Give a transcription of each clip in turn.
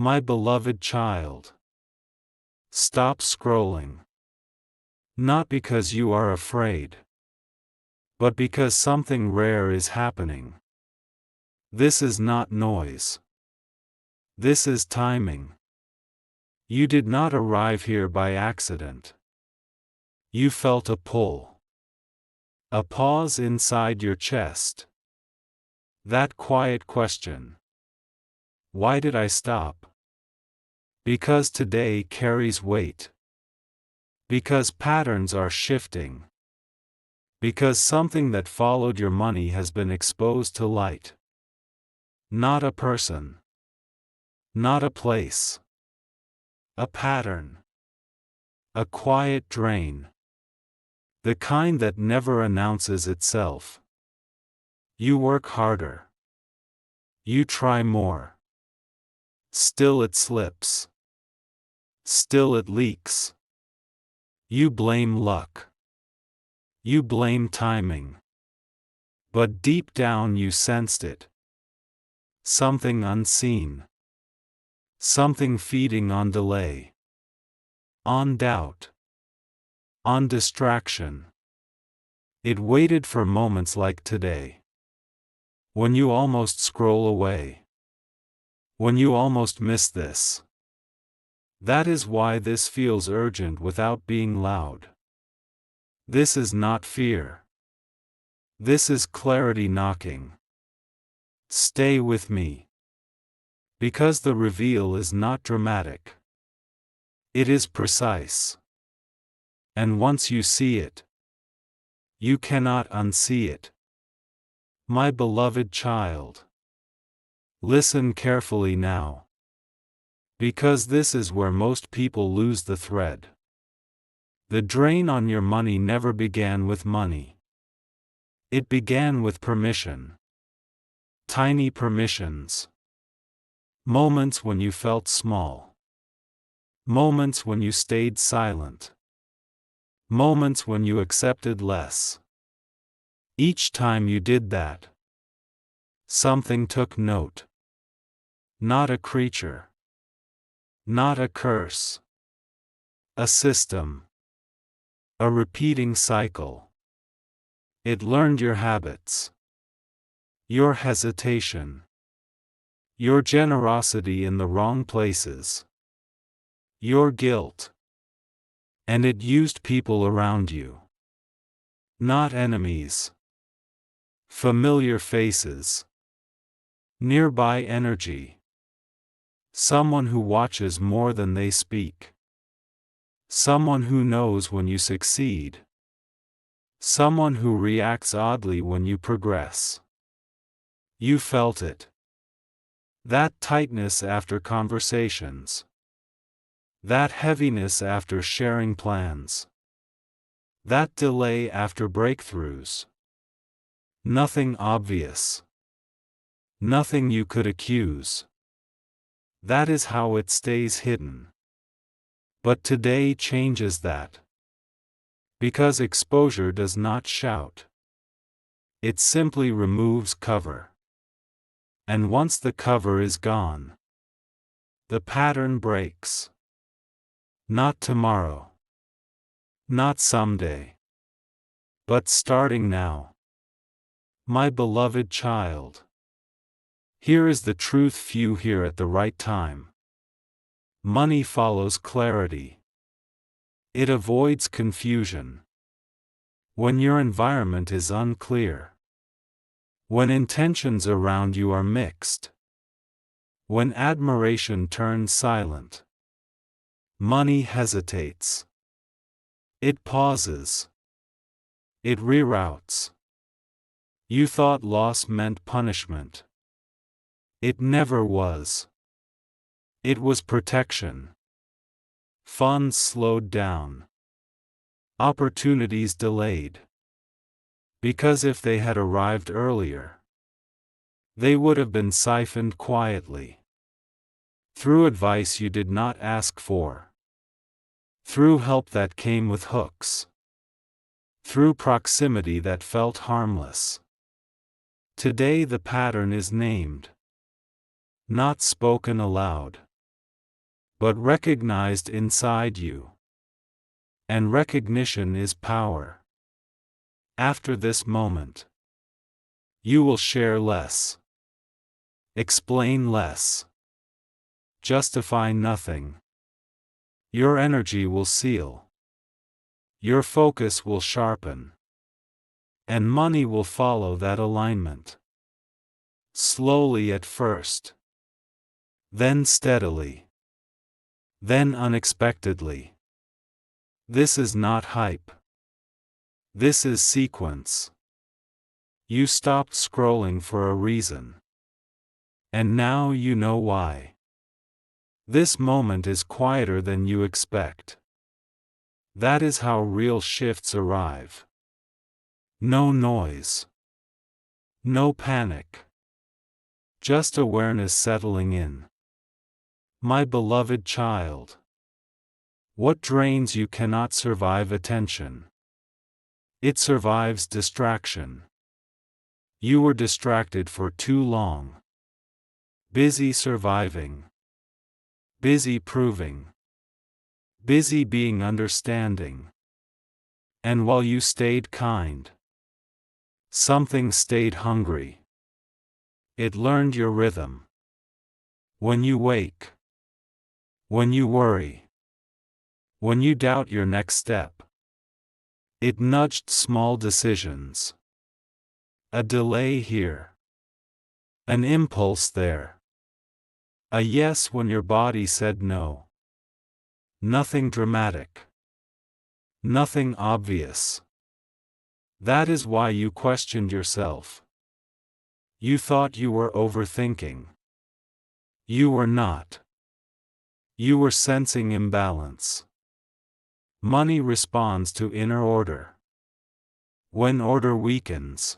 My beloved child, stop scrolling. Not because you are afraid, but because something rare is happening. This is not noise. This is timing. You did not arrive here by accident. You felt a pull. A pause inside your chest. That quiet question. Why did I stop? Because today carries weight. Because patterns are shifting. Because something that followed your money has been exposed to light. Not a person. Not a place. A pattern. A quiet drain. The kind that never announces itself. You work harder. You try more. Still it slips. Still it leaks. You blame luck. You blame timing. But deep down you sensed it. Something unseen. Something feeding on delay. On doubt. On distraction. It waited for moments like today. When you almost scroll away. When you almost miss this. That is why this feels urgent without being loud. This is not fear. This is clarity knocking. Stay with me. Because the reveal is not dramatic. It is precise. And once you see it, you cannot unsee it. My beloved child, listen carefully now. Because this is where most people lose the thread. The drain on your money never began with money. It began with permission. Tiny permissions. Moments when you felt small. Moments when you stayed silent. Moments when you accepted less. Each time you did that, something took note. Not a creature. Not a curse. A system. A repeating cycle. It learned your habits. Your hesitation. Your generosity in the wrong places. Your guilt. And it used people around you. Not enemies. Familiar faces. Nearby energy. Someone who watches more than they speak. Someone who knows when you succeed. Someone who reacts oddly when you progress. You felt it. That tightness after conversations. That heaviness after sharing plans. That delay after breakthroughs. Nothing obvious. Nothing you could accuse. That is how it stays hidden. But today changes that. Because exposure does not shout. It simply removes cover. And once the cover is gone, the pattern breaks. Not tomorrow. Not someday. But starting now. My beloved child. Here is the truth few hear at the right time. Money follows clarity. It avoids confusion. When your environment is unclear. When intentions around you are mixed. When admiration turns silent. Money hesitates. It pauses. It reroutes. You thought loss meant punishment. It never was. It was protection. Funds slowed down. Opportunities delayed. Because if they had arrived earlier, they would have been siphoned quietly. Through advice you did not ask for. Through help that came with hooks. Through proximity that felt harmless. Today the pattern is named. Not spoken aloud. but recognized inside you. And recognition is power. After this moment, you will share less, explain less, justify nothing. Your energy will seal. Your focus will sharpen. And money will follow that alignment. Slowly at first. Then steadily. Then unexpectedly. This is not hype. This is sequence. You stopped scrolling for a reason. And now you know why. This moment is quieter than you expect. That is how real shifts arrive. No noise. No panic. Just awareness settling in. My beloved child. What drains you cannot survive attention. It survives distraction. You were distracted for too long. Busy surviving. Busy proving. Busy being understanding. And while you stayed kind, something stayed hungry. It learned your rhythm. When you wake. When you worry. When you doubt your next step. It nudged small decisions. A delay here. An impulse there. A yes when your body said no. Nothing dramatic. Nothing obvious. That is why you questioned yourself. You thought you were overthinking. You were not. You were sensing imbalance. Money responds to inner order. When order weakens,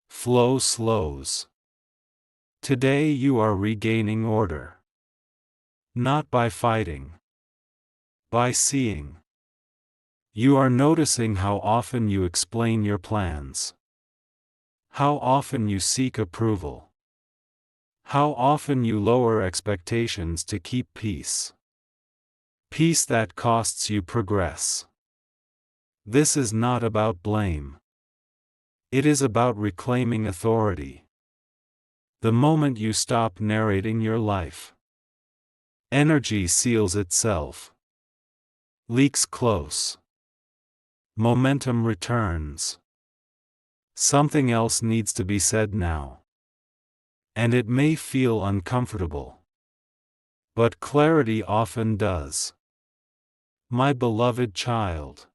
flow slows. Today you are regaining order. Not by fighting. By seeing. You are noticing how often you explain your plans. How often you seek approval. How often you lower expectations to keep peace. Peace that costs you progress. This is not about blame. It is about reclaiming authority. The moment you stop narrating your life, energy seals itself. Leaks close. Momentum returns. Something else needs to be said now. And it may feel uncomfortable. But clarity often does. My beloved child.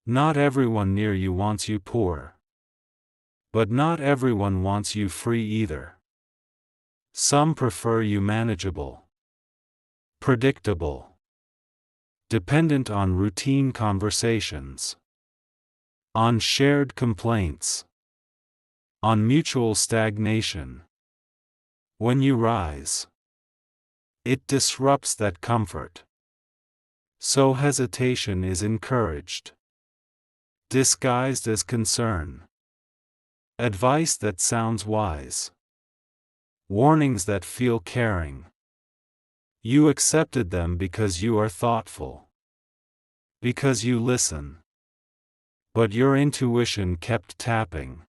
Not everyone near you wants you poor. But not everyone wants you free either. Some prefer you manageable. Predictable. Dependent on routine conversations. On shared complaints. On mutual stagnation. When you rise, it disrupts that comfort. So hesitation is encouraged. Disguised as concern. Advice that sounds wise. Warnings that feel caring. You accepted them because you are thoughtful. Because you listen. But your intuition kept tapping.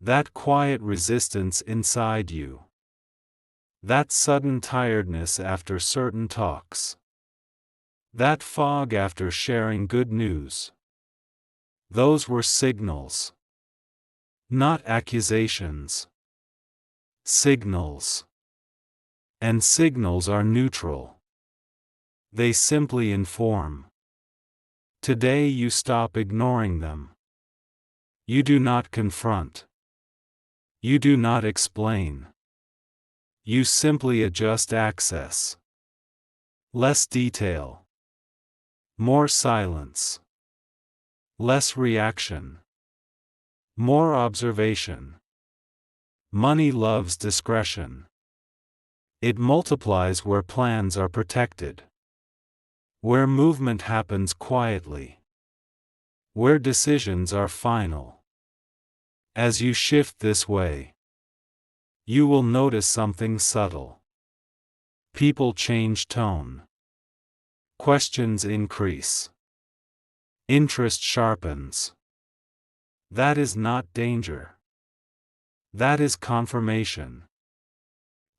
That quiet resistance inside you. That sudden tiredness after certain talks. That fog after sharing good news. Those were signals. Not accusations. Signals. And signals are neutral. They simply inform. Today you stop ignoring them. You do not confront. You do not explain. You simply adjust access. Less detail. More silence. Less reaction. More observation. Money loves discretion. It multiplies where plans are protected. Where movement happens quietly. Where decisions are final. As you shift this way, you will notice something subtle. People change tone. Questions increase. Interest sharpens. That is not danger. That is confirmation.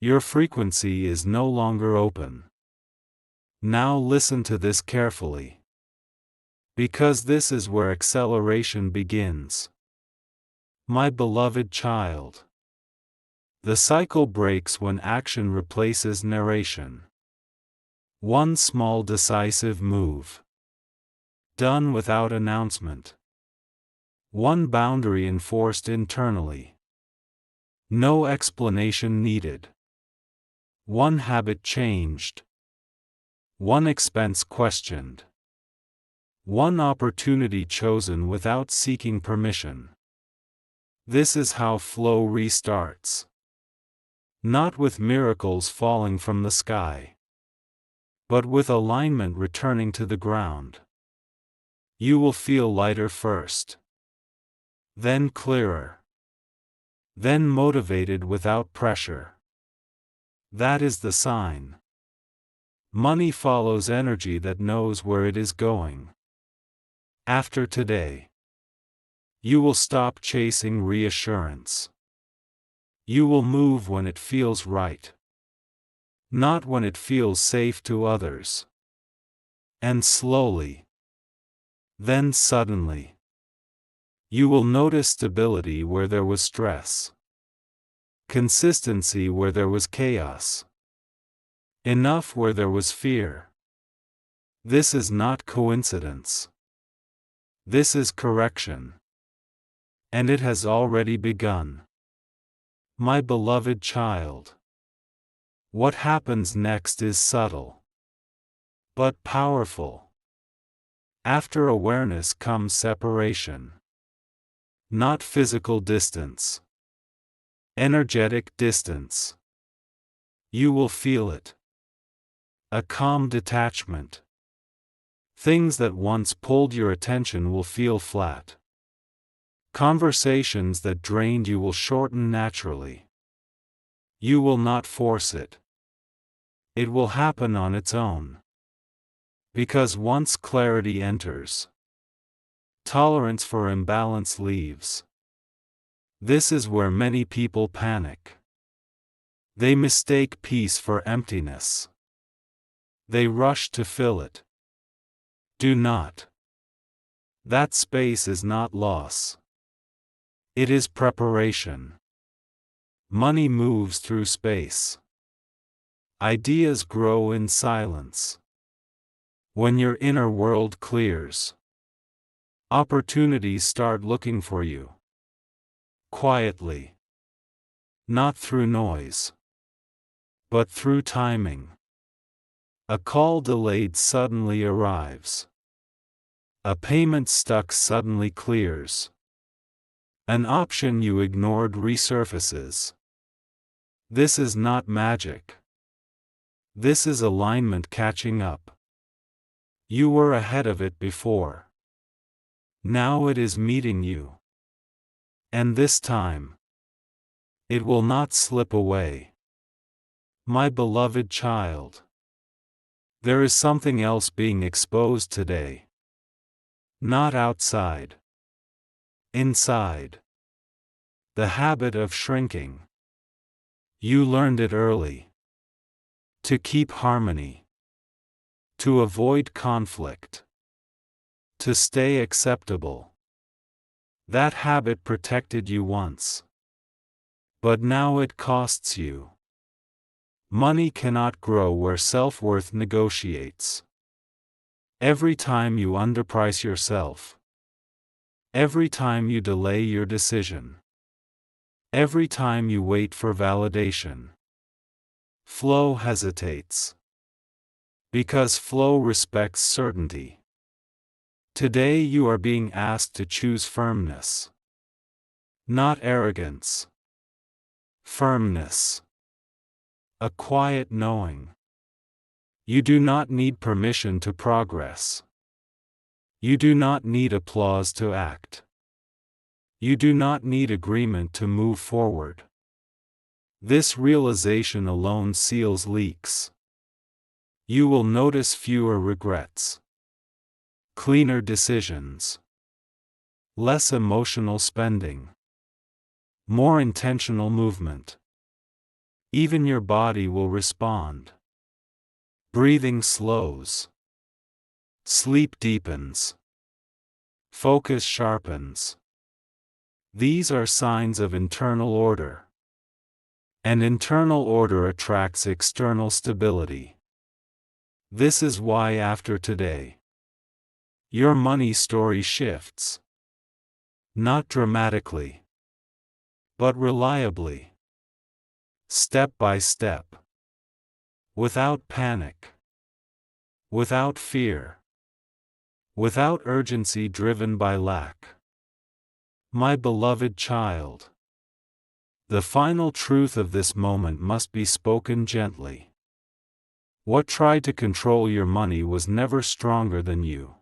Your frequency is no longer open. Now listen to this carefully. Because this is where acceleration begins. My beloved child. The cycle breaks when action replaces narration. One small decisive move. Done without announcement. One boundary enforced internally. No explanation needed. One habit changed. One expense questioned. One opportunity chosen without seeking permission. This is how flow restarts. Not with miracles falling from the sky, but with alignment returning to the ground. You will feel lighter first, then clearer, then motivated without pressure. That is the sign. Money follows energy that knows where it is going. After today, you will stop chasing reassurance. You will move when it feels right, not when it feels safe to others. And slowly, then suddenly, you will notice stability where there was stress, consistency where there was chaos, enough where there was fear. This is not coincidence. This is correction. And it has already begun. My beloved child. What happens next is subtle, but powerful. After awareness comes separation. Not physical distance. Energetic distance. You will feel it. A calm detachment. Things that once pulled your attention will feel flat. Conversations that drained you will shorten naturally. You will not force it. It will happen on its own. Because once clarity enters, tolerance for imbalance leaves. This is where many people panic. They mistake peace for emptiness. They rush to fill it. Do not. That space is not loss. It is preparation. Money moves through space. Ideas grow in silence. When your inner world clears, opportunities start looking for you. Quietly. Not through noise, but through timing. A call delayed suddenly arrives. A payment stuck suddenly clears. An option you ignored resurfaces. This is not magic. This is alignment catching up. You were ahead of it before. Now it is meeting you. And this time, it will not slip away. My beloved child. There is something else being exposed today. Not outside. Inside. The habit of shrinking. You learned it early. To keep harmony. To avoid conflict. To stay acceptable. That habit protected you once. But now it costs you. Money cannot grow where self-worth negotiates. Every time you underprice yourself. Every time you delay your decision. Every time you wait for validation. Flow hesitates. Because flow respects certainty. Today you are being asked to choose firmness. Not arrogance. Firmness. A quiet knowing. You do not need permission to progress. You do not need applause to act. You do not need agreement to move forward. This realization alone seals leaks. You will notice fewer regrets, cleaner decisions, less emotional spending, more intentional movement. Even your body will respond. Breathing slows. Sleep deepens. Focus sharpens. These are signs of internal order. And internal order attracts external stability. This is why after today, your money story shifts. Not dramatically, but reliably. Step by step. Without panic. Without fear. Without urgency driven by lack. My beloved child. The final truth of this moment must be spoken gently. What tried to control your money was never stronger than you.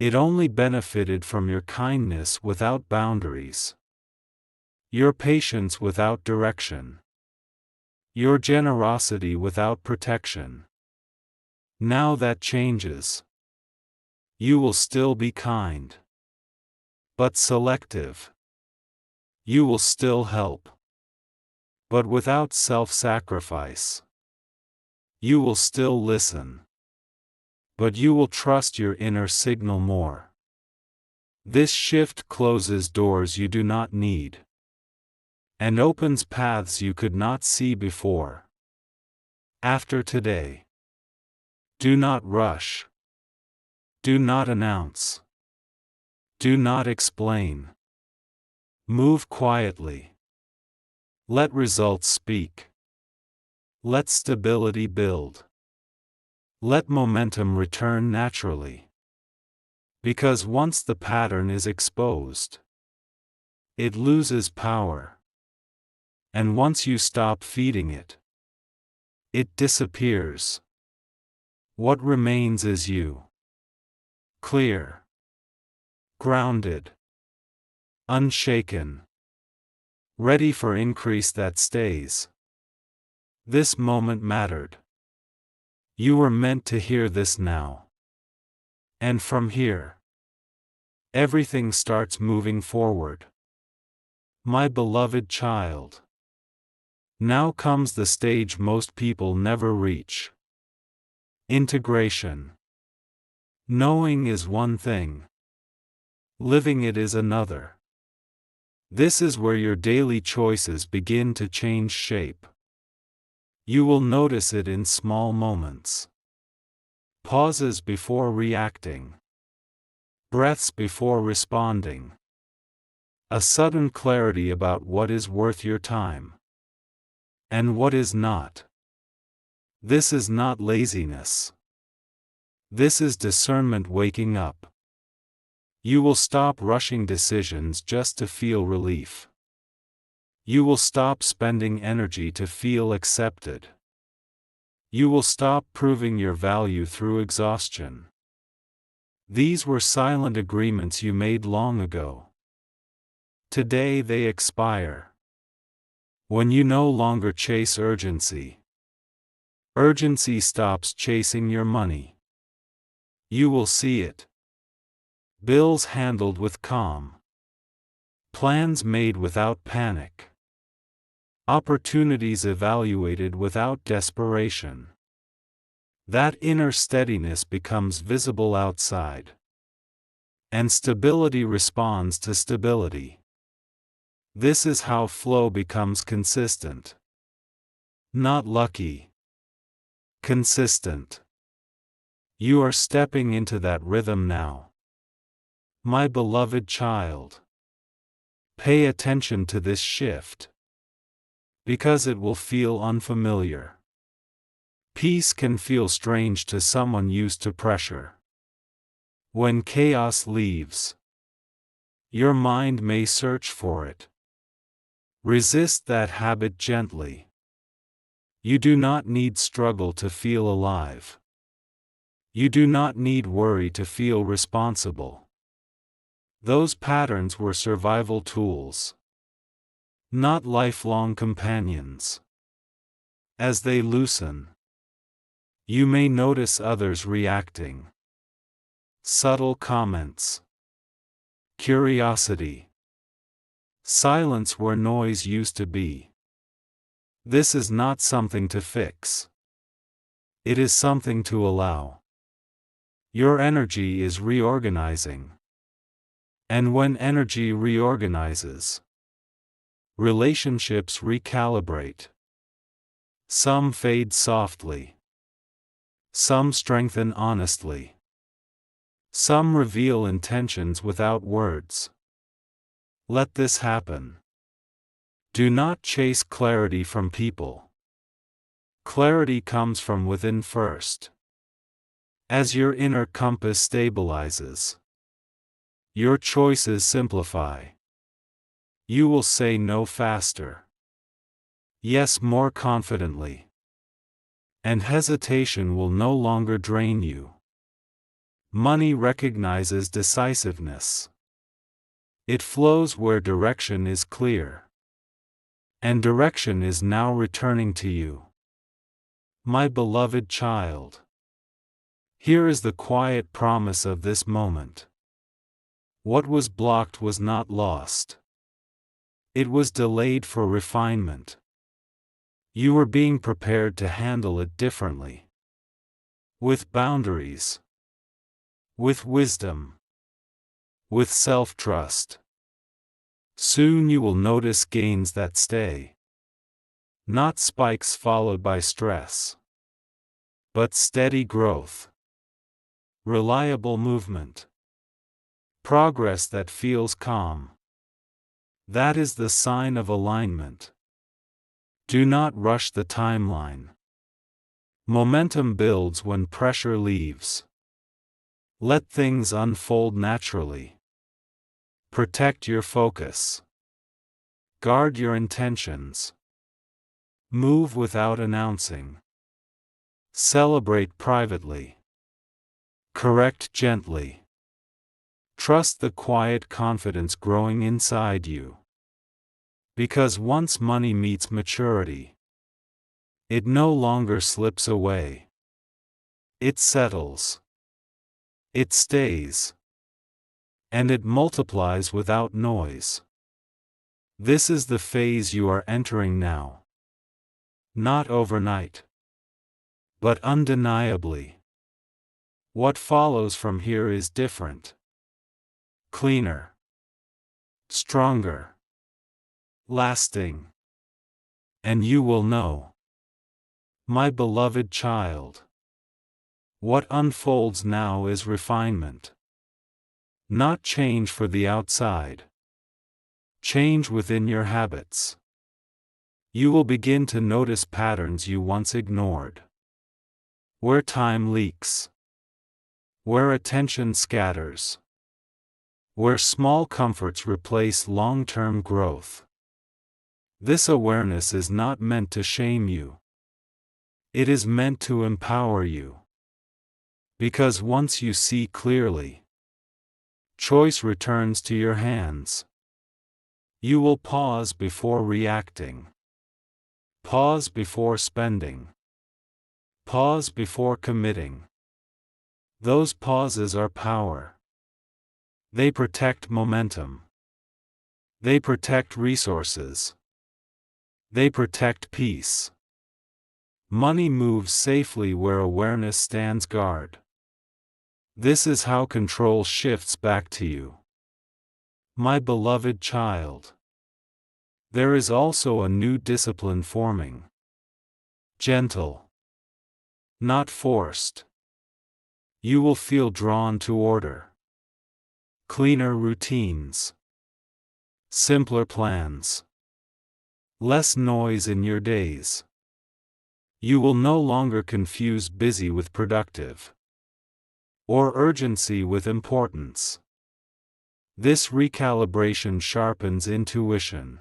It only benefited from your kindness without boundaries. Your patience without direction. Your generosity without protection. Now that changes. You will still be kind, but selective. You will still help, but without self-sacrifice. You will still listen, but you will trust your inner signal more. This shift closes doors you do not need, and opens paths you could not see before. After today, do not rush. Do not announce. Do not explain. Move quietly. Let results speak. Let stability build. Let momentum return naturally. Because once the pattern is exposed, it loses power. And once you stop feeding it, it disappears. What remains is you. Clear. Grounded. Unshaken. Ready for increase that stays. This moment mattered. You were meant to hear this now. And from here, everything starts moving forward. My beloved child. Now comes the stage most people never reach. Integration. Knowing is one thing. Living it is another. This is where your daily choices begin to change shape. You will notice it in small moments. Pauses before reacting. Breaths before responding. A sudden clarity about what is worth your time. And what is not. This is not laziness. This is discernment waking up. You will stop rushing decisions just to feel relief. You will stop spending energy to feel accepted. You will stop proving your value through exhaustion. These were silent agreements you made long ago. Today they expire. When you no longer chase urgency, urgency stops chasing your money. You will see it. Bills handled with calm. Plans made without panic. Opportunities evaluated without desperation. That inner steadiness becomes visible outside. And stability responds to stability. This is how flow becomes consistent. Not lucky. Consistent. You are stepping into that rhythm now. My beloved child. Pay attention to this shift. Because it will feel unfamiliar. Peace can feel strange to someone used to pressure. When chaos leaves, your mind may search for it. Resist that habit gently. You do not need struggle to feel alive. You do not need worry to feel responsible. Those patterns were survival tools, not lifelong companions. As they loosen, You may notice others reacting. Subtle comments. Curiosity. Silence where noise used to be. This is not something to fix. It is something to allow. Your energy is reorganizing. And when energy reorganizes, relationships recalibrate. Some fade softly. Some strengthen honestly. Some reveal intentions without words. Let this happen. Do not chase clarity from people. Clarity comes from within first. As your inner compass stabilizes, your choices simplify. You will say no faster. Yes more confidently. And hesitation will no longer drain you. Money recognizes decisiveness. It flows where direction is clear. And direction is now returning to you. My beloved child. Here is the quiet promise of this moment. What was blocked was not lost. It was delayed for refinement. You were being prepared to handle it differently. With boundaries. With wisdom. With self-trust. Soon you will notice gains that stay. Not spikes followed by stress. But steady growth. Reliable movement. Progress that feels calm. That is the sign of alignment. Do not rush the timeline. Momentum builds when pressure leaves. Let things unfold naturally. Protect your focus. Guard your intentions. Move without announcing. Celebrate privately. Correct gently. Trust the quiet confidence growing inside you. Because once money meets maturity, it no longer slips away. It settles. It stays. And it multiplies without noise. This is the phase you are entering now. Not overnight. But undeniably. What follows from here is different. Cleaner. Stronger. Lasting. And you will know. My beloved child. What unfolds now is refinement. Not change for the outside. Change within your habits. You will begin to notice patterns you once ignored. Where time leaks. Where attention scatters. Where small comforts replace long-term growth. This awareness is not meant to shame you. It is meant to empower you. Because once you see clearly, choice returns to your hands. You will pause before reacting. Pause before spending. Pause before committing. Those pauses are power. They protect momentum. They protect resources. They protect peace. Money moves safely where awareness stands guard. This is how control shifts back to you. My beloved child. There is also a new discipline forming. Gentle. Not forced. You will feel drawn to order. Cleaner routines. Simpler plans. Less noise in your days. You will no longer confuse busy with productive. Or urgency with importance. This recalibration sharpens intuition.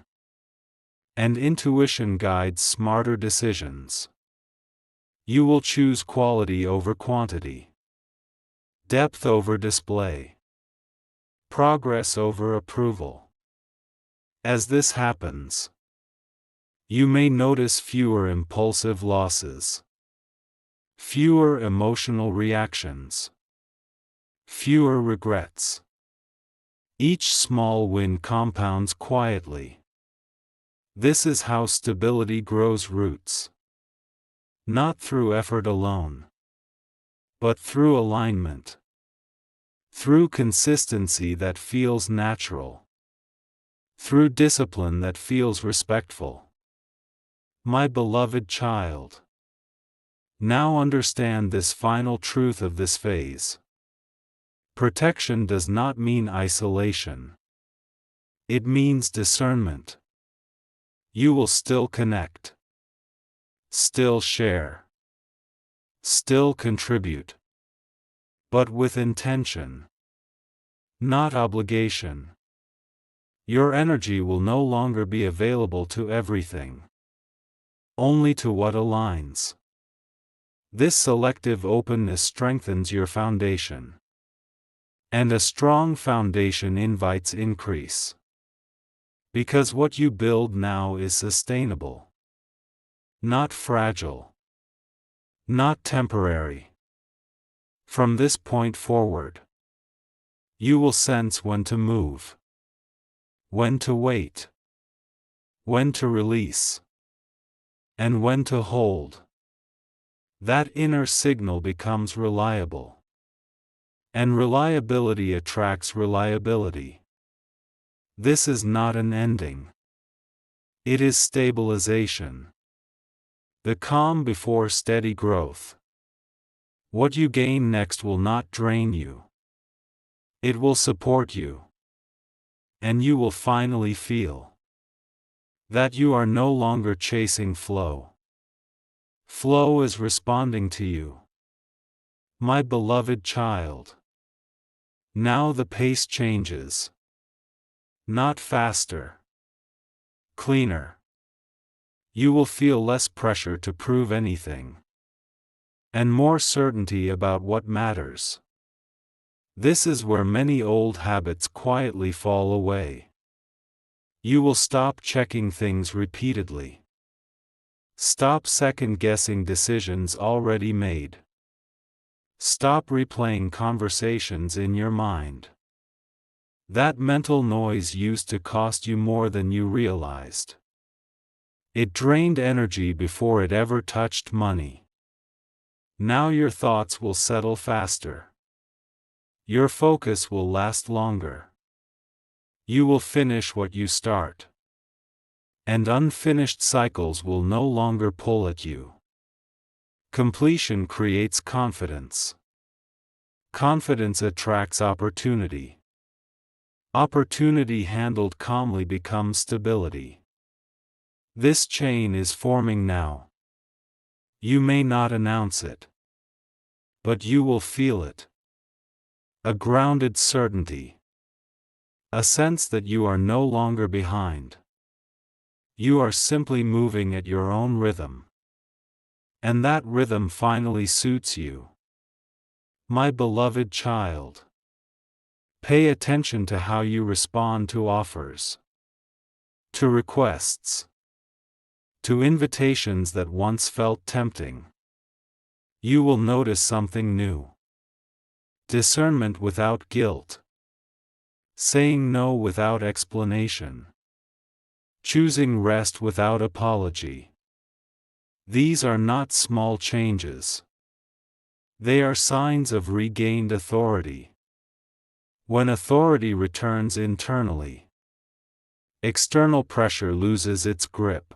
And intuition guides smarter decisions. You will choose quality over quantity. Depth over display. Progress over approval. As this happens, you may notice fewer impulsive losses. Fewer emotional reactions. Fewer regrets. Each small win compounds quietly. This is how stability grows roots. Not through effort alone, but through alignment. Through consistency that feels natural. Through discipline that feels respectful. My beloved child. Now understand this final truth of this phase. Protection does not mean isolation. It means discernment. You will still connect. Still share. Still contribute. But with intention. Not obligation. Your energy will no longer be available to everything. Only to what aligns. This selective openness strengthens your foundation. And a strong foundation invites increase. Because what you build now is sustainable. Not fragile. Not temporary. From this point forward, you will sense when to move. When to wait. When to release. And when to hold. That inner signal becomes reliable. And reliability attracts reliability. This is not an ending. It is stabilization. The calm before steady growth. What you gain next will not drain you. It will support you. And you will finally feel that you are no longer chasing flow. Flow is responding to you. My beloved child. Now the pace changes. Not faster. Cleaner. You will feel less pressure to prove anything. And more certainty about what matters. This is where many old habits quietly fall away. You will stop checking things repeatedly. Stop second-guessing decisions already made. Stop replaying conversations in your mind. That mental noise used to cost you more than you realized. It drained energy before it ever touched money. Now your thoughts will settle faster. Your focus will last longer. You will finish what you start. And unfinished cycles will no longer pull at you. Completion creates confidence. Confidence attracts opportunity. Opportunity handled calmly becomes stability. This chain is forming now. You may not announce it. But you will feel it. A grounded certainty. A sense that you are no longer behind. You are simply moving at your own rhythm. And that rhythm finally suits you. My beloved child. Pay attention to how you respond to offers. To requests. To invitations that once felt tempting. You will notice something new. Discernment without guilt. Saying no without explanation. Choosing rest without apology. These are not small changes. They are signs of regained authority. When authority returns internally, external pressure loses its grip.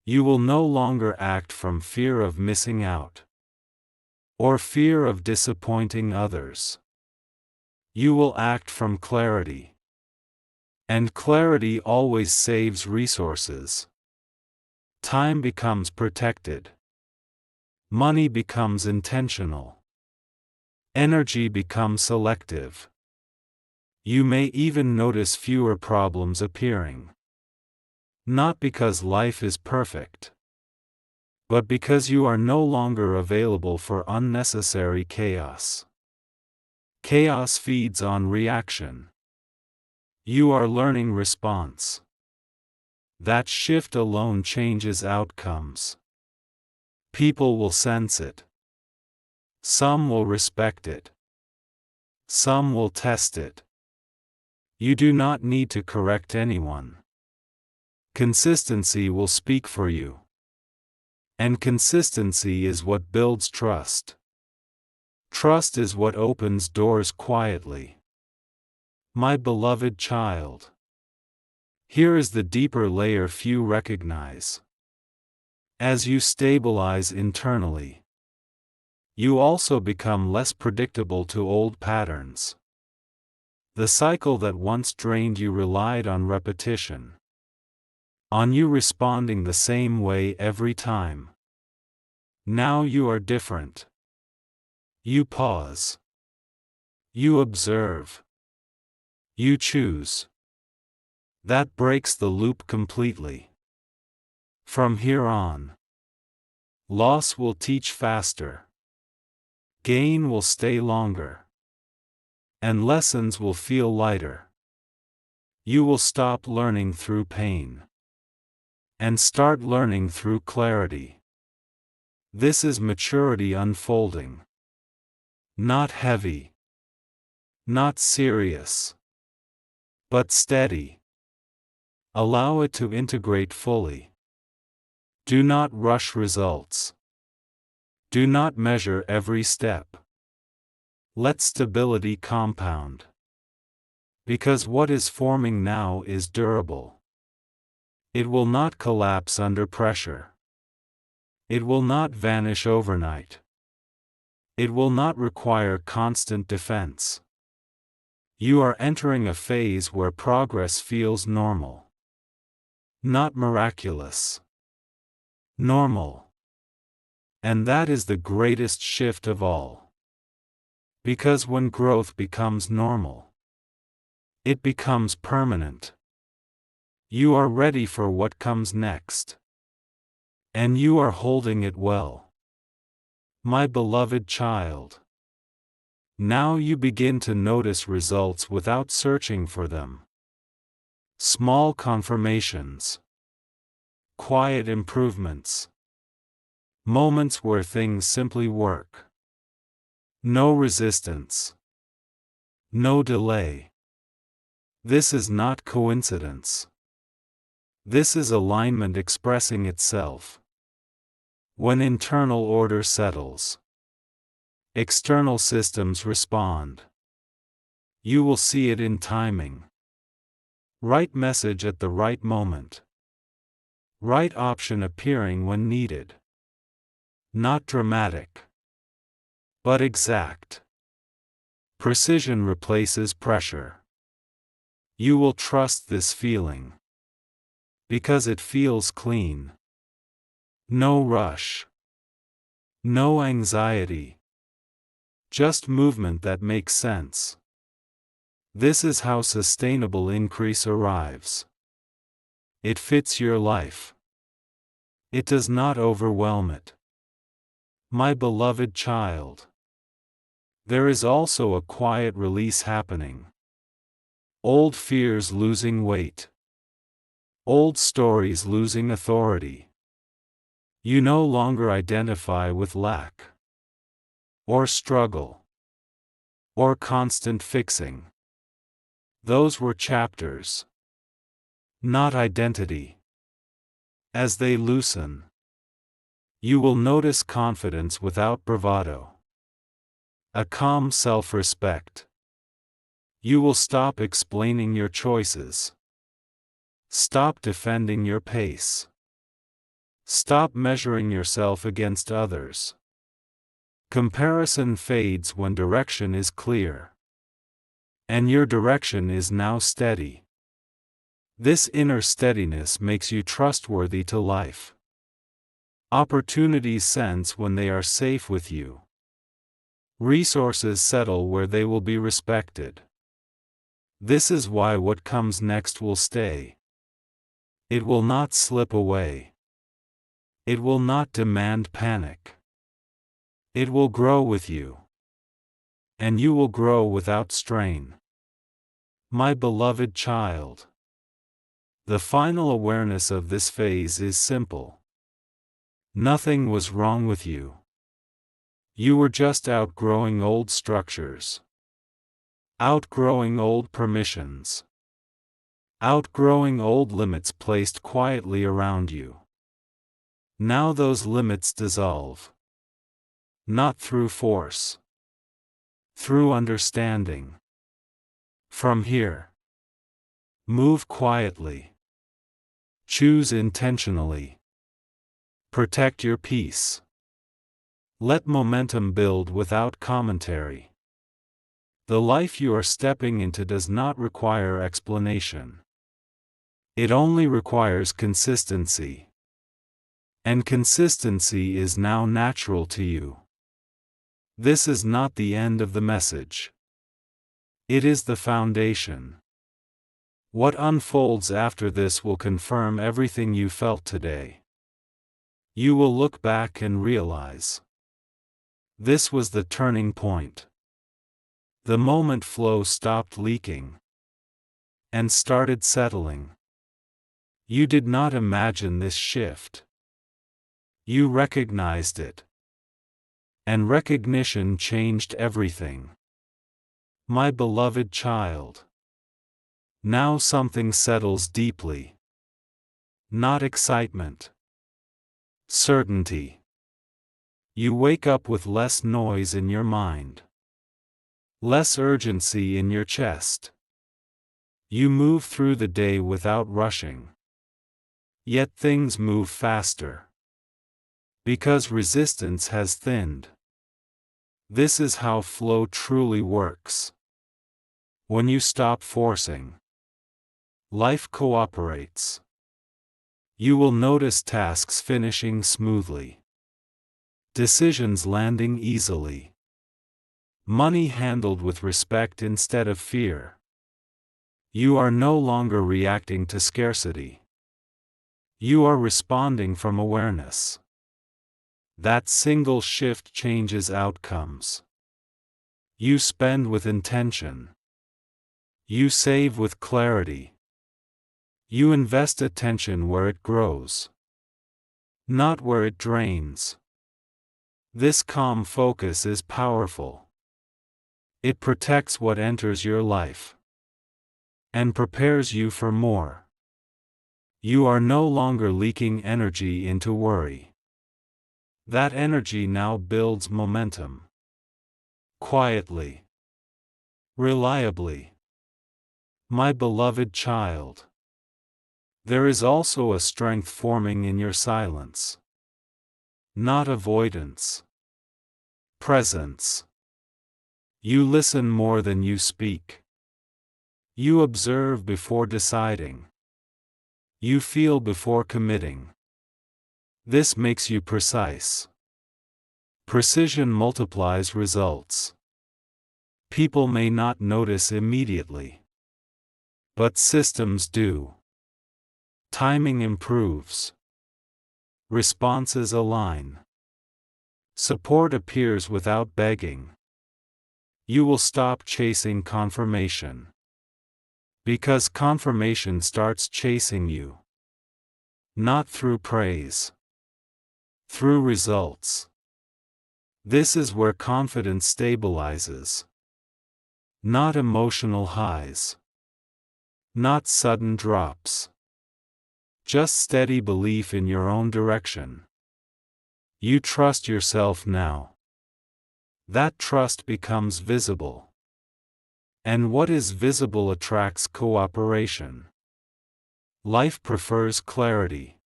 You will no longer act from fear of missing out. Or fear of disappointing others. You will act from clarity. And clarity always saves resources. Time becomes protected. Money becomes intentional. Energy becomes selective. You may even notice fewer problems appearing. Not because life is perfect, but because you are no longer available for unnecessary chaos. Chaos feeds on reaction. You are learning response. That shift alone changes outcomes. People will sense it. Some will respect it. Some will test it. You do not need to correct anyone. Consistency will speak for you. And consistency is what builds trust. Trust is what opens doors quietly. My beloved child. Here is the deeper layer few recognize. As you stabilize internally, you also become less predictable to old patterns. The cycle that once drained you relied on repetition, on you responding the same way every time. Now you are different. You pause. You observe. You choose. That breaks the loop completely. From here on, loss will teach faster. Gain will stay longer. And lessons will feel lighter. You will stop learning through pain. And start learning through clarity. This is maturity unfolding. Not heavy. Not serious. But steady. Allow it to integrate fully. Do not rush results. Do not measure every step. Let stability compound. Because what is forming now is durable. It will not collapse under pressure. It will not vanish overnight. It will not require constant defense. You are entering a phase where progress feels normal. Not miraculous. Normal. And that is the greatest shift of all. Because when growth becomes normal, it becomes permanent. You are ready for what comes next. And you are holding it well. My beloved child. Now you begin to notice results without searching for them. Small confirmations. Quiet improvements. Moments where things simply work. No resistance. No delay. This is not coincidence. This is alignment expressing itself. When internal order settles, external systems respond. You will see it in timing. Right message at the right moment. Right option appearing when needed. Not dramatic, but exact. Precision replaces pressure. You will trust this feeling. Because it feels clean. No rush. No anxiety. Just movement that makes sense. This is how sustainable increase arrives. It fits your life. It does not overwhelm it. My beloved child. There is also a quiet release happening. Old fears losing weight. Old stories losing authority. You no longer identify with lack. Or struggle. Or constant fixing. Those were chapters. Not identity. As they loosen, you will notice confidence without bravado. A calm self-respect. You will stop explaining your choices. Stop defending your pace. Stop measuring yourself against others. Comparison fades when direction is clear. And your direction is now steady. This inner steadiness makes you trustworthy to life. Opportunities sense when they are safe with you. Resources settle where they will be respected. This is why what comes next will stay. It will not slip away. It will not demand panic. It will grow with you. And you will grow without strain. My beloved child. The final awareness of this phase is simple. Nothing was wrong with you. You were just outgrowing old structures. Outgrowing old permissions. Outgrowing old limits placed quietly around you. Now those limits dissolve. Not through force. Through understanding. From here. Move quietly. Choose intentionally. Protect your peace. Let momentum build without commentary. The life you are stepping into does not require explanation. It only requires consistency. And consistency is now natural to you. This is not the end of the message. It is the foundation. What unfolds after this will confirm everything you felt today. You will look back and realize. This was the turning point. The moment flow stopped leaking. And started settling. You did not imagine this shift. You recognized it. And recognition changed everything. My beloved child. Now something settles deeply. Not excitement. Certainty. You wake up with less noise in your mind. Less urgency in your chest. You move through the day without rushing. Yet things move faster. Because resistance has thinned. This is how flow truly works. When you stop forcing, life cooperates. You will notice tasks finishing smoothly. Decisions landing easily. Money handled with respect instead of fear. You are no longer reacting to scarcity. You are responding from awareness. That single shift changes outcomes. You spend with intention. You save with clarity. You invest attention where it grows. Not where it drains. This calm focus is powerful. It protects what enters your life. And prepares you for more. You are no longer leaking energy into worry. That energy now builds momentum. Quietly. Reliably. My beloved child. There is also a strength forming in your silence. Not avoidance. Presence. You listen more than you speak. You observe before deciding. You feel before committing. This makes you precise. Precision multiplies results. People may not notice immediately. But systems do. Timing improves. Responses align. Support appears without begging. You will stop chasing confirmation. Because confirmation starts chasing you. Not through praise. Through results. This is where confidence stabilizes. Not emotional highs. Not sudden drops. Just steady belief in your own direction. You trust yourself now. That trust becomes visible. And what is visible attracts cooperation. Life prefers clarity.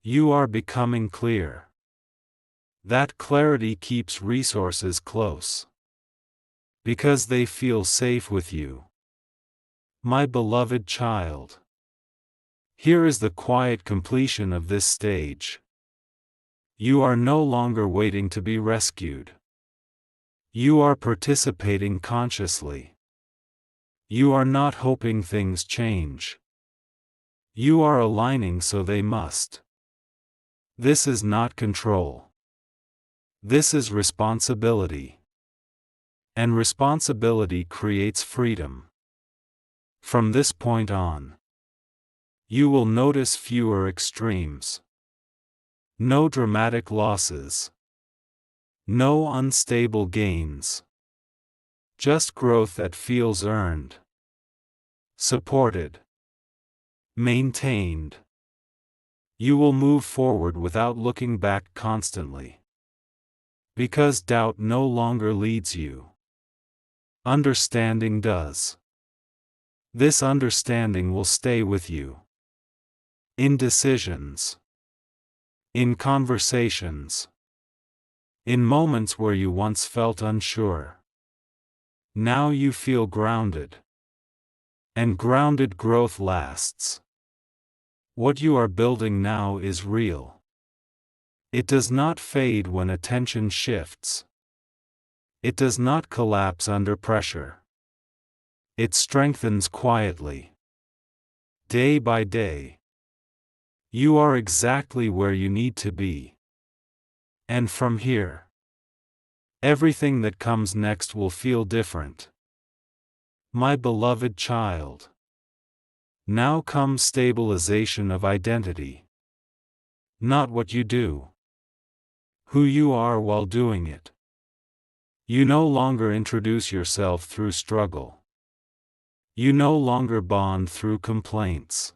You are becoming clear. That clarity keeps resources close. Because they feel safe with you. My beloved child. Here is the quiet completion of this stage. You are no longer waiting to be rescued. You are participating consciously. You are not hoping things change. You are aligning so they must. This is not control. This is responsibility. And responsibility creates freedom. From this point on, you will notice fewer extremes. No dramatic losses. No unstable gains. Just growth that feels earned, supported, maintained. You will move forward without looking back constantly. Because doubt no longer leads you. Understanding does. This understanding will stay with you. In decisions. In conversations. In moments where you once felt unsure. Now you feel grounded. And grounded growth lasts. What you are building now is real. It does not fade when attention shifts. It does not collapse under pressure. It strengthens quietly. Day by day. You are exactly where you need to be. And from here, everything that comes next will feel different. My beloved child. Now comes stabilization of identity. Not what you do. Who you are while doing it. You no longer introduce yourself through struggle. You no longer bond through complaints.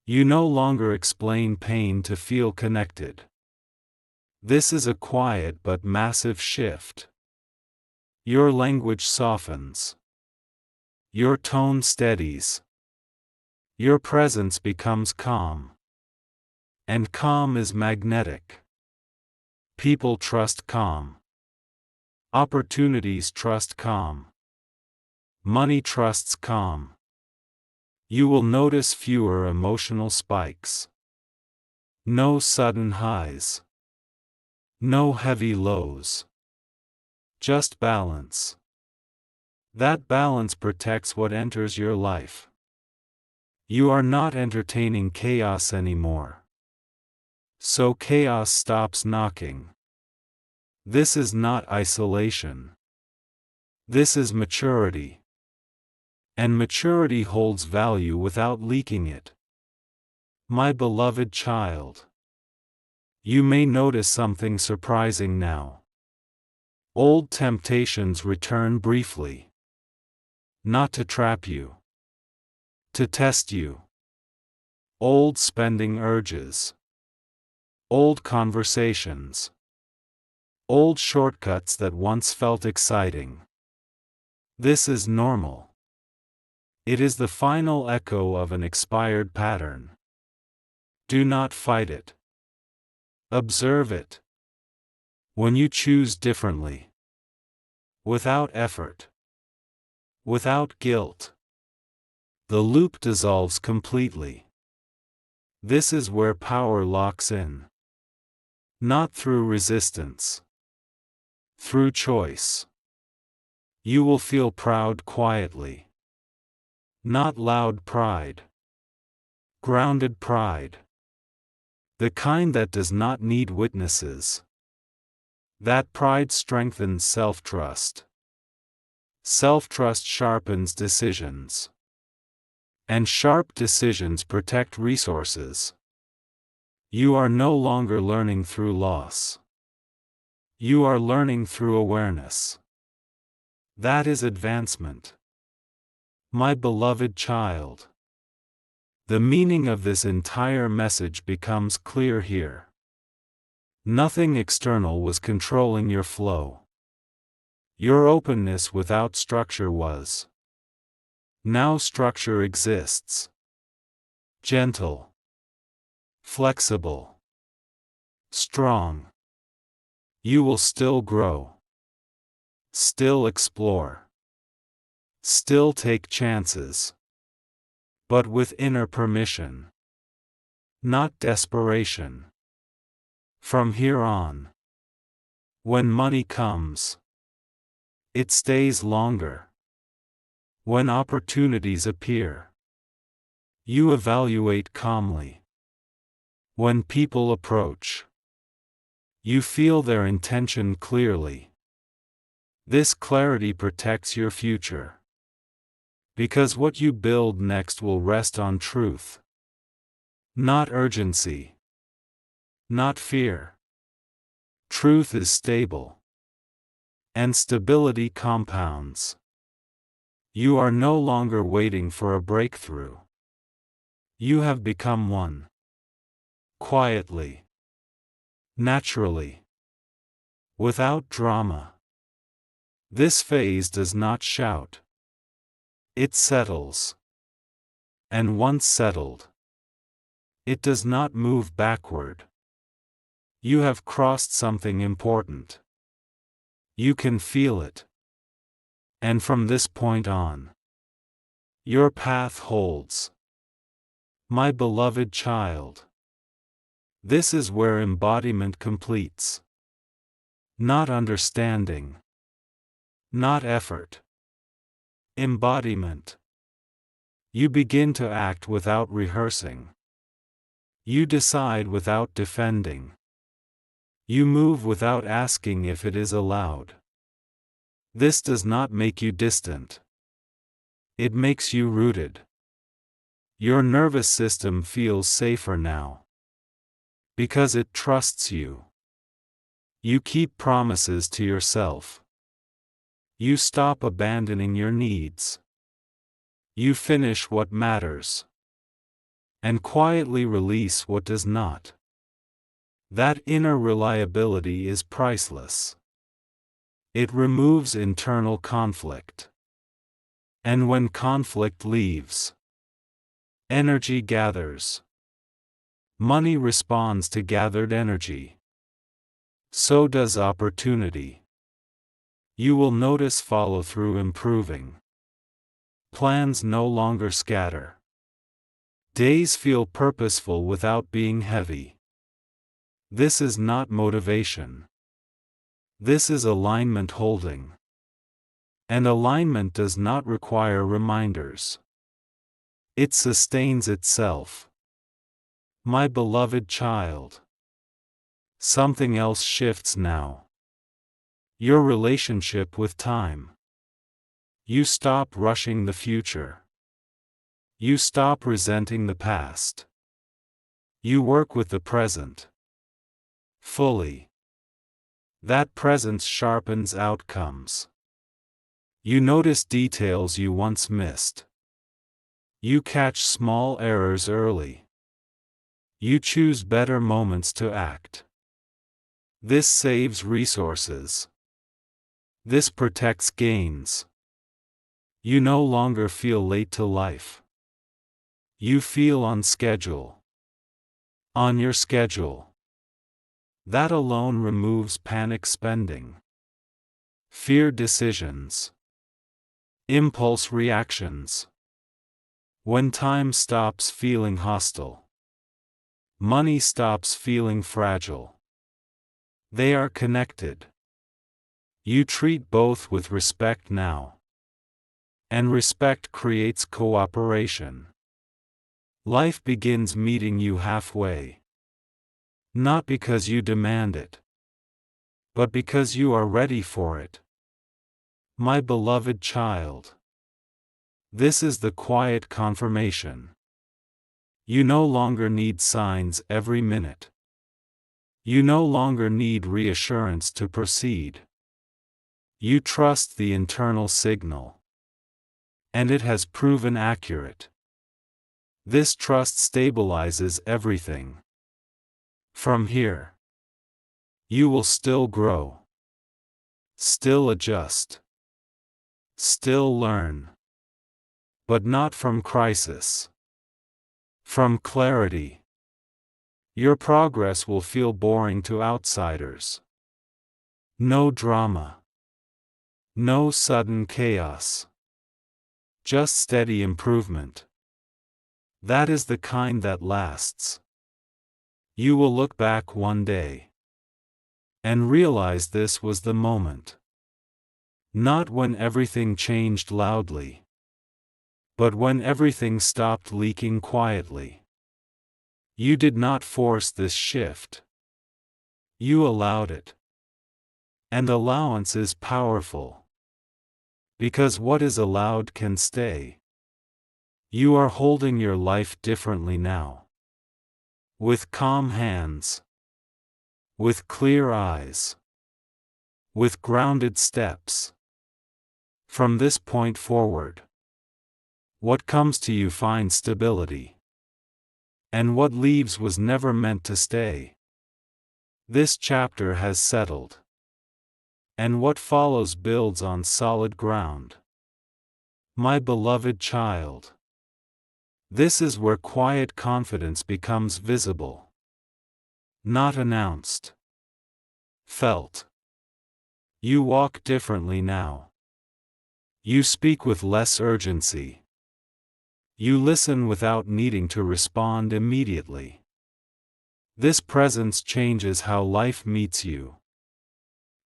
You no longer explain pain to feel connected. This is a quiet but massive shift. Your language softens. Your tone steadies. Your presence becomes calm. And calm is magnetic. People trust calm. Opportunities trust calm. Money trusts calm. You will notice fewer emotional spikes. No sudden highs. No heavy lows. Just balance. That balance protects what enters your life. You are not entertaining chaos anymore. So chaos stops knocking. This is not isolation. This is maturity. And maturity holds value without leaking it. My beloved child. You may notice something surprising now. Old temptations return briefly. Not to trap you. To test you. Old spending urges. Old conversations. Old shortcuts that once felt exciting. This is normal. It is the final echo of an expired pattern. Do not fight it. Observe it. When you choose differently. Without effort. Without guilt. The loop dissolves completely. This is where power locks in. Not through resistance. Through choice. You will feel proud quietly. Not loud pride. Grounded pride. The kind that does not need witnesses. That pride strengthens self-trust. Self-trust sharpens decisions. And sharp decisions protect resources. You are no longer learning through loss. You are learning through awareness. That is advancement. My beloved child. The meaning of this entire message becomes clear here. Nothing external was controlling your flow. Your openness without structure was. Now structure exists. Gentle. Flexible. Strong. You will still grow. Still explore. Still take chances. But with inner permission. Not desperation. From here on. When money comes. It stays longer. When opportunities appear. You evaluate calmly. When people approach. You feel their intention clearly. This clarity protects your future. Because what you build next will rest on truth. Not urgency. not fear. Truth is stable, and stability compounds. You are no longer waiting for a breakthrough. You have become one. Quietly. Naturally. Without drama. This phase does not shout. It settles. And once settled, it does not move backward. You have crossed something important. You can feel it. And from this point on, your path holds. My beloved child. This is where embodiment completes. Not understanding. Not effort. Embodiment. You begin to act without rehearsing. You decide without defending. You move without asking if it is allowed. This does not make you distant. It makes you rooted. Your nervous system feels safer now. Because it trusts you. You keep promises to yourself. You stop abandoning your needs. You finish what matters. And quietly release what does not. That inner reliability is priceless. It removes internal conflict. And when conflict leaves, energy gathers. Money responds to gathered energy. So does opportunity. You will notice follow-through improving. Plans no longer scatter. Days feel purposeful without being heavy. This is not motivation. This is alignment holding. And alignment does not require reminders. It sustains itself. My beloved child. Something else shifts now. Your relationship with time. You stop rushing the future. You stop resenting the past. You work with the present. Fully. That presence sharpens outcomes. You notice details you once missed. You catch small errors early. You choose better moments to act. This saves resources. This protects gains. You no longer feel late to life. You feel on schedule. On your schedule. That alone removes panic spending. Fear decisions. Impulse reactions. When time stops feeling hostile. Money stops feeling fragile. They are connected. You treat both with respect now. And respect creates cooperation. Life begins meeting you halfway. Not because you demand it, but because you are ready for it. My beloved child. This is the quiet confirmation. You no longer need signs every minute. You no longer need reassurance to proceed. You trust the internal signal. And it has proven accurate. This trust stabilizes everything. From here, you will still grow. Still adjust. Still learn. But not from crisis. From clarity. Your progress will feel boring to outsiders. No drama. No sudden chaos. Just steady improvement. That is the kind that lasts. You will look back one day and realize this was the moment. Not when everything changed loudly, but when everything stopped leaking quietly. You did not force this shift. You allowed it. And allowance is powerful. Because what is allowed can stay. You are holding your life differently now. With calm hands. with clear eyes, with grounded steps. From this point forward, what comes to you finds stability, and what leaves was never meant to stay. This chapter has settled, and what follows builds on solid ground. My beloved child, this is where quiet confidence becomes visible, not announced, felt. You walk differently now. You speak with less urgency. You listen without needing to respond immediately. This presence changes how life meets you.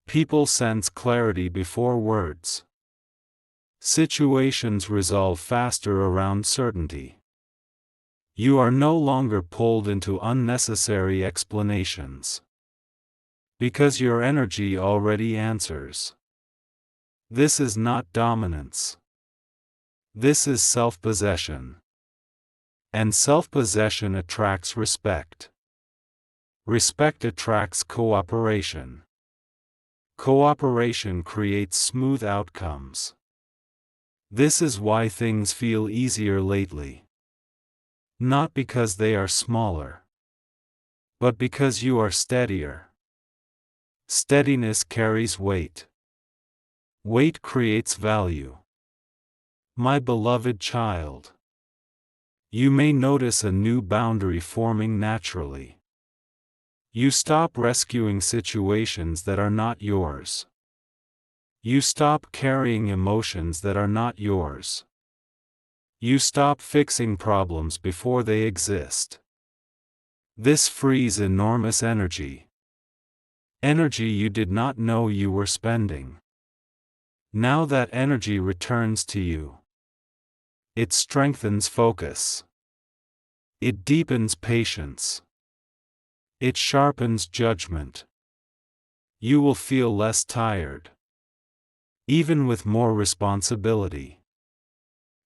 People sense clarity before words. Situations resolve faster around certainty. You are no longer pulled into unnecessary explanations, because your energy already answers. This is not dominance. This is self-possession. And self-possession attracts respect. Respect attracts cooperation. Cooperation creates smooth outcomes. This is why things feel easier lately. Not because they are smaller, but because you are steadier. Steadiness carries weight. Weight creates value. My beloved child, you may notice a new boundary forming naturally. You stop rescuing situations that are not yours. You stop carrying emotions that are not yours. You stop fixing problems before they exist. This frees enormous energy. Energy you did not know you were spending. Now that energy returns to you. It strengthens focus. It deepens patience. It sharpens judgment. You will feel less tired, even with more responsibility.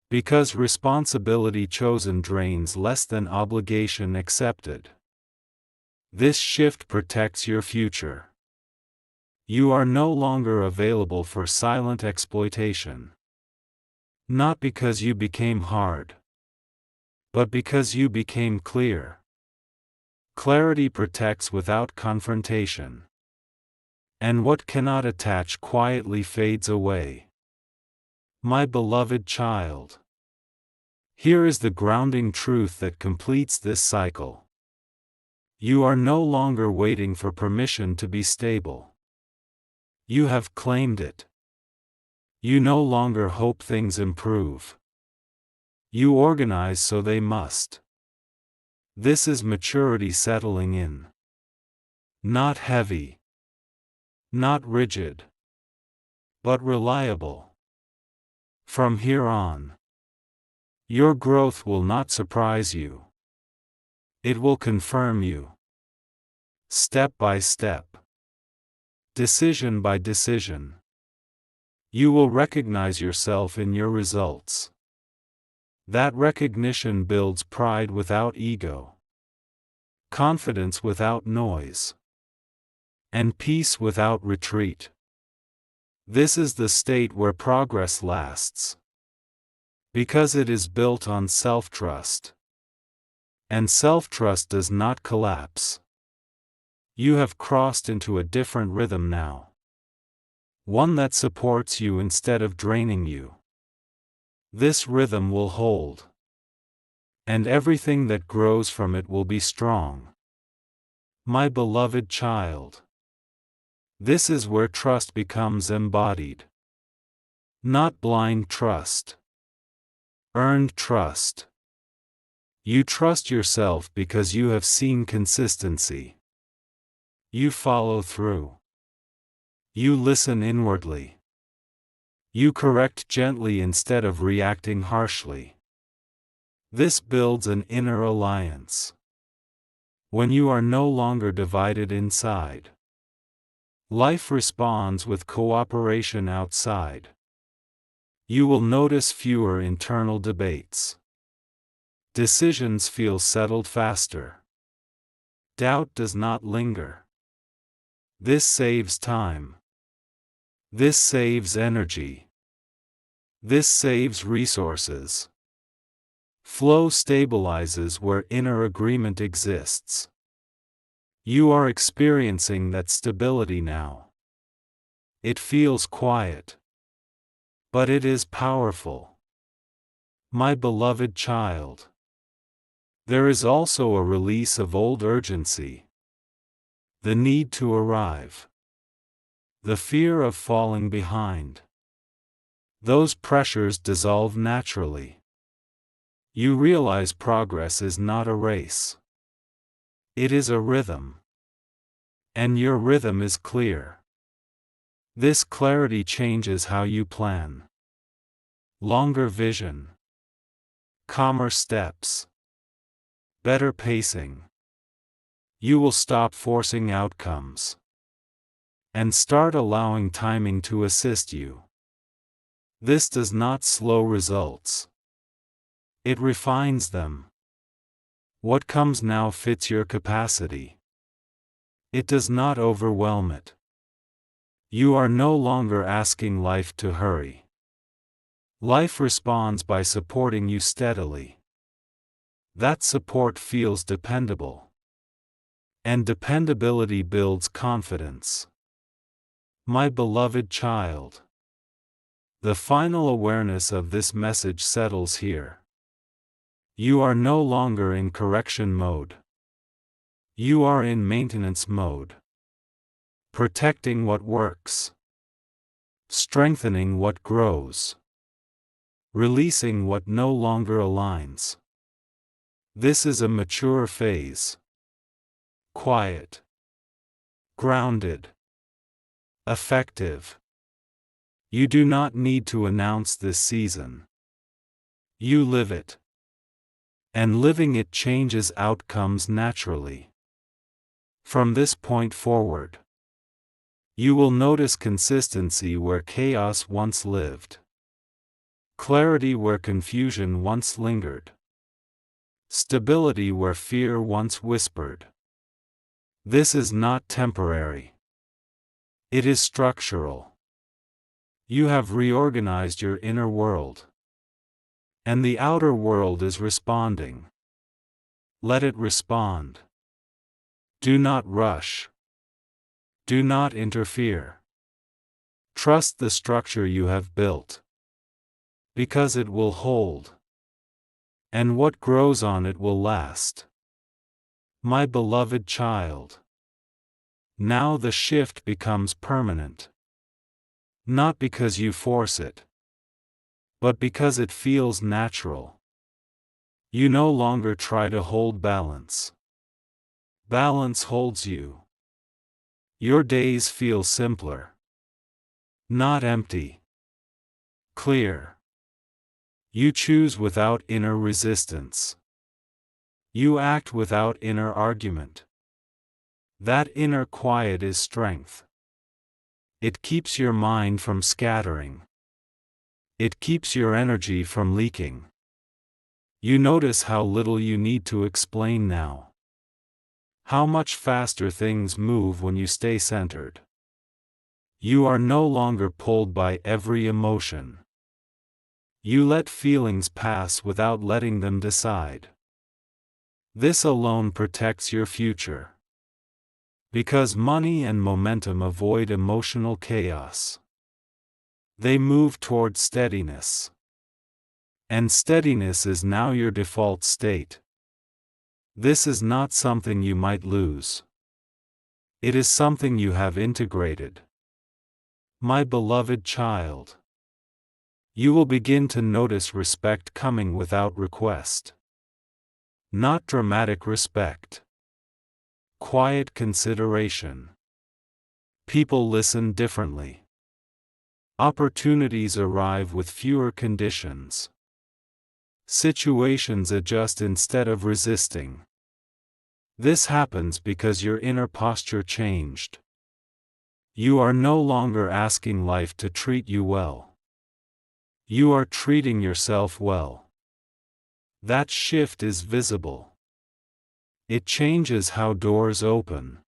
Because responsibility chosen drains less than obligation accepted. This shift protects your future. You are no longer available for silent exploitation. Not because you became hard, but because you became clear. Clarity protects without confrontation. And what cannot attach quietly fades away. My beloved child, here is the grounding truth that completes this cycle. You are no longer waiting for permission to be stable. You have claimed it. You no longer hope things improve. You organize so they must. This is maturity settling in. Not heavy. Not rigid. But reliable. From here on, your growth will not surprise you. It will confirm you. Step by step. Decision by decision. You will recognize yourself in your results. That recognition builds pride without ego, confidence without noise, and peace without retreat. This is the state where progress lasts, because it is built on self-trust. And self-trust does not collapse. You have crossed into a different rhythm now. One that supports you instead of draining you. This rhythm will hold. And everything that grows from it will be strong. My beloved child. This is where trust becomes embodied. Not blind trust. Earned trust. You trust yourself because you have seen consistency. You follow through. You listen inwardly. You correct gently instead of reacting harshly. This builds an inner alliance. When you are no longer divided inside, life responds with cooperation outside. You will notice fewer internal debates. Decisions feel settled faster. Doubt does not linger. This saves time. This saves energy. This saves resources. Flow stabilizes where inner agreement exists. You are experiencing that stability now. It feels quiet, but it is powerful. My beloved child. There is also a release of old urgency. The need to arrive. The fear of falling behind. Those pressures dissolve naturally. You realize progress is not a race. It is a rhythm. And your rhythm is clear. This clarity changes how you plan. Longer vision. Calmer steps. Better pacing. You will stop forcing outcomes. And start allowing timing to assist you. This does not slow results. It refines them. What comes now fits your capacity. It does not overwhelm it. You are no longer asking life to hurry. Life responds by supporting you steadily. That support feels dependable. And dependability builds confidence. My beloved child. The final awareness of this message settles here. You are no longer in correction mode. You are in maintenance mode. Protecting what works. Strengthening what grows. Releasing what no longer aligns. This is a mature phase. Quiet. Grounded. Effective. You do not need to announce this season. You live it. And living it changes outcomes naturally. From this point forward, you will notice consistency where chaos once lived. Clarity where confusion once lingered. Stability where fear once whispered. This is not temporary. It is structural. You have reorganized your inner world. And the outer world is responding. Let it respond. Do not rush. Do not interfere. Trust the structure you have built. Because it will hold. And what grows on it will last. My beloved child. Now the shift becomes permanent. Not because you force it, but because it feels natural. You no longer try to hold balance. Balance holds you. Your days feel simpler. Not empty. Clear. You choose without inner resistance. You act without inner argument. That inner quiet is strength. It keeps your mind from scattering. It keeps your energy from leaking. You notice how little you need to explain now. How much faster things move when you stay centered. You are no longer pulled by every emotion. You let feelings pass without letting them decide. This alone protects your future. Because money and momentum avoid emotional chaos. They move toward steadiness. And steadiness is now your default state. This is not something you might lose. It is something you have integrated. My beloved child. You will begin to notice respect coming without request. Not dramatic respect. Quiet consideration. People listen differently. Opportunities arrive with fewer conditions. Situations adjust instead of resisting. This happens because your inner posture changed. You are no longer asking life to treat you well. You are treating yourself well. That shift is visible. It changes how doors open.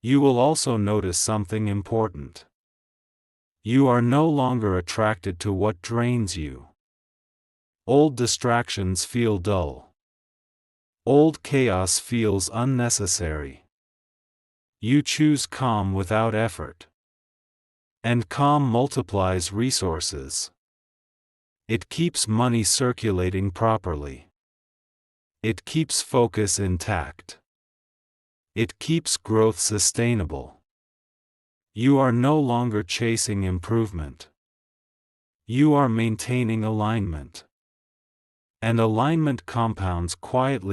You will also notice something important. You are no longer attracted to what drains you. Old distractions feel dull. Old chaos feels unnecessary. You choose calm without effort. And calm multiplies resources. It keeps money circulating properly. It keeps focus intact. It keeps growth sustainable. You are no longer chasing improvement. You are maintaining alignment. And alignment compounds quietly.